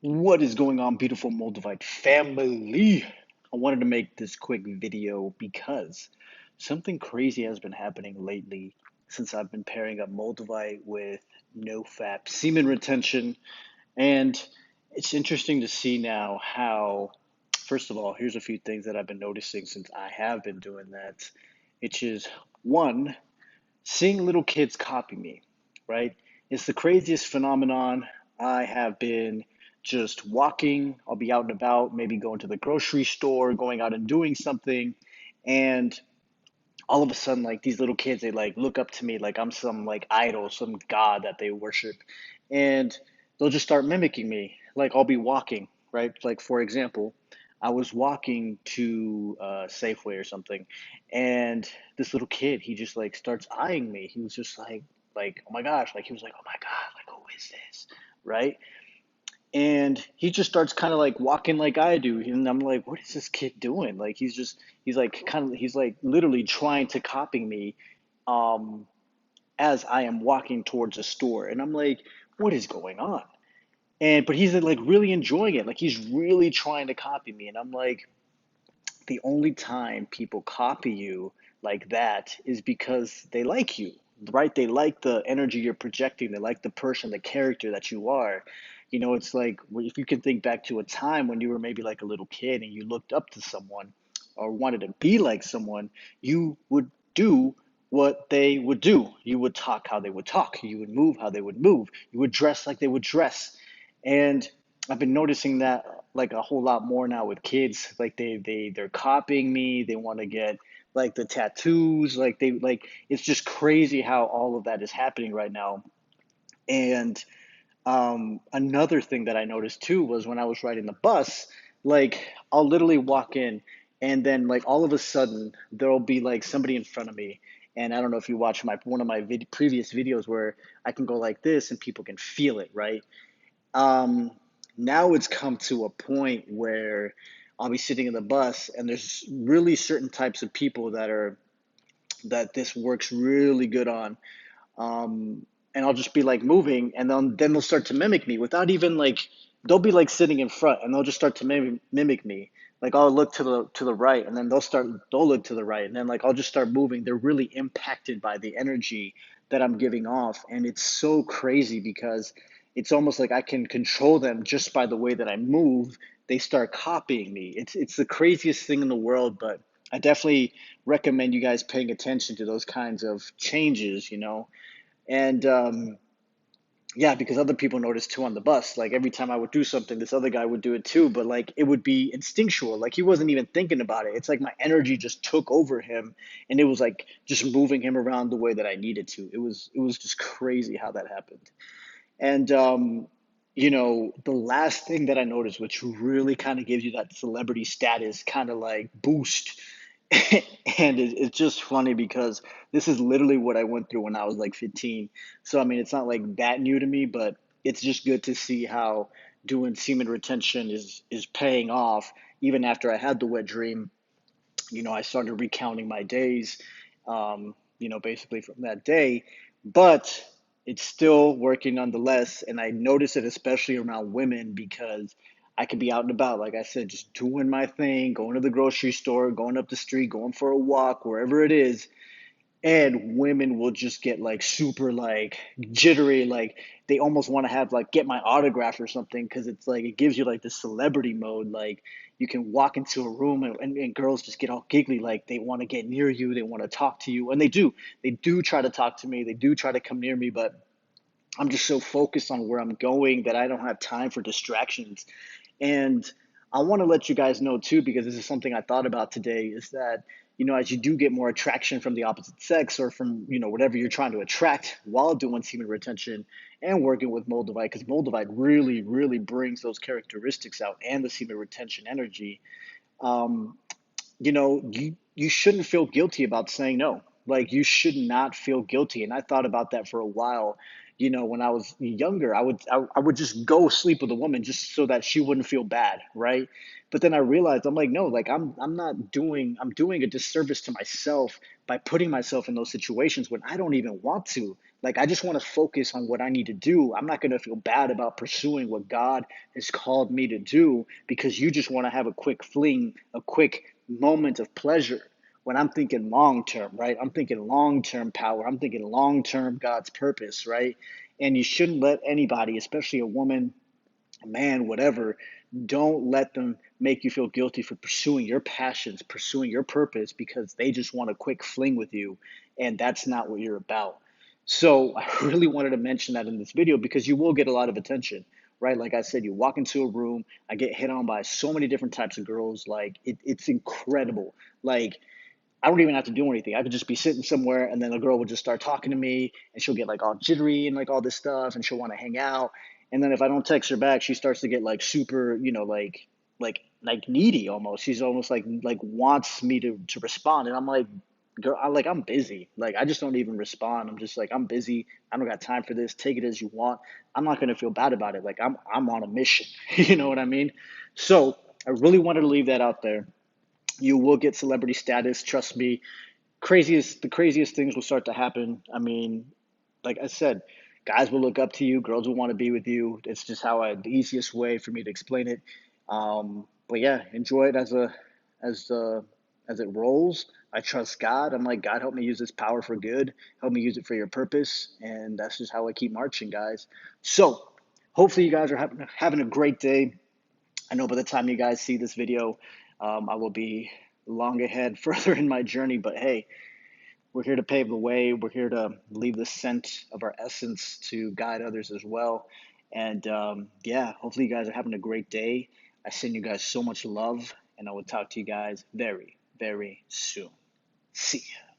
What is going on, beautiful Moldavite family? I wanted to make this quick video because something crazy has been happening lately since I've been pairing up Moldavite with no-fap semen retention. And it's interesting to see now how, first of all, here's a few things that I've been noticing since I have been doing that, which is one, seeing little kids copy me, right? It's the craziest phenomenon. I have been just walking, I'll be out and about, maybe going to the grocery store, going out and doing something, and all of a sudden, like these little kids, they like look up to me like I'm some like idol, some god that they worship, and they'll just start mimicking me. Like I'll be walking, right? Like for example, I was walking to Safeway or something, and this little kid, he just like starts eyeing me. He was just like, oh my gosh, like he was like, oh my God, like who is this, right? And he just starts kind of like walking like I do, and I'm like, what is this kid doing? Like he's like kind of he's like literally trying to copy me, um, as I am walking towards a store, and I'm like, what is going on? And but he's like really enjoying it, like he's really trying to copy me, and I'm like, the only time people copy you like that is because they like you, right? They like the energy you're projecting. They like the person, the character that you are. You know, it's like if you can think back to a time when you were maybe like a little kid and you looked up to someone or wanted to be like someone, you would do what they would do. You would talk how they would talk. You would move how they would move. You would dress like they would dress. And I've been noticing that like a whole lot more now with kids. Like they're copying me. They want to get like the tattoos. Like they like it's just crazy how all of that is happening right now. And another thing that I noticed too was when I was riding the bus, like I'll literally walk in and then like all of a sudden there'll be like somebody in front of me. And I don't know if you watch my one of my previous videos where I can go like this and people can feel it, right? Um, Now it's come to a point where I'll be sitting in the bus and there's really certain types of people that this works really good on. And I'll just be like moving and then they'll start to mimic me without even like they'll be like sitting in front and they'll just start to mimic me. Like I'll look to the right and then they'll look to the right and then like I'll just start moving. They're really impacted by the energy that I'm giving off, and it's so crazy because it's almost like I can control them just by the way that I move. They start copying me. It's the craziest thing in the world, but I definitely recommend you guys paying attention to those kinds of changes, you know. And yeah, because other people noticed too on the bus. Like every time I would do something, this other guy would do it too, but like it would be instinctual. Like he wasn't even thinking about it. It's like my energy just took over him and it was like just moving him around the way that I needed to. It was just crazy how that happened. And you know, the last thing that I noticed, which really kind of gives you that celebrity status kind of like boost, and it's just funny because this is literally what I went through when I was like 15. So I mean, it's not like that new to me, but it's just good to see how doing semen retention is paying off. Even after I had the wet dream, you know, I started recounting my days, you know, basically from that day, but it's still working nonetheless. And I notice it especially around women because I could be out and about, like I said, just doing my thing, going to the grocery store, going up the street, going for a walk, wherever it is, and women will just get like super like jittery, like they almost want to have like get my autograph or something because it's like it gives you like this celebrity mode. Like you can walk into a room and girls just get all giggly, like they want to get near you, they want to talk to you, and they do try to talk to me, they do try to come near me, but I'm just so focused on where I'm going that I don't have time for distractions. And I want to let you guys know too, because this is something I thought about today, is that, you know, as you do get more attraction from the opposite sex or from, you know, whatever you're trying to attract while doing semen retention and working with Moldavite, because Moldavite really, really brings those characteristics out and the semen retention energy. Um, you know, you shouldn't feel guilty about saying no. Like you should not feel guilty. And I thought about that for a while. when I was younger, I would just go sleep with a woman just so that she wouldn't feel bad, right? But then I realized I'm like, no, like I'm doing a disservice to myself by putting myself in those situations when I don't even want to. Like I just want to focus on what I need to do. I'm not going to feel bad about pursuing what God has called me to do because you just want to have a quick fling, a quick moment of pleasure. When I'm thinking long term, right? I'm thinking long term power. I'm thinking long term God's purpose, right? And you shouldn't let anybody, especially a woman, a man, whatever, don't let them make you feel guilty for pursuing your passions, pursuing your purpose because they just want a quick fling with you. And that's not what you're about. So I really wanted to mention that in this video because you will get a lot of attention, right? Like I said, you walk into a room, I get hit on by so many different types of girls. Like it's incredible. Like I don't even have to do anything. I could just be sitting somewhere and then a girl would just start talking to me and she'll get like all jittery and like all this stuff and she'll want to hang out. And then if I don't text her back, she starts to get like super, like needy almost. She's almost like wants me to respond. And I'm like, girl, I'm busy. Like I just don't even respond. I'm just like, I'm busy. I don't got time for this. Take it as you want. I'm not gonna feel bad about it. Like I'm on a mission. You know what I mean? So I really wanted to leave that out there. You will get celebrity status, trust me. The craziest things will start to happen. I mean, like I said, guys will look up to you, girls will want to be with you. It's just the easiest way for me to explain it. But yeah, enjoy it as as it rolls. I trust God. I'm like, God, help me use this power for good. Help me use it for your purpose. And that's just how I keep marching, guys. So hopefully you guys are having a great day. I know by the time you guys see this video, I will be long ahead further in my journey. But hey, we're here to pave the way. We're here to leave the scent of our essence to guide others as well. And yeah, hopefully you guys are having a great day. I send you guys so much love, and I will talk to you guys very, very soon. See ya.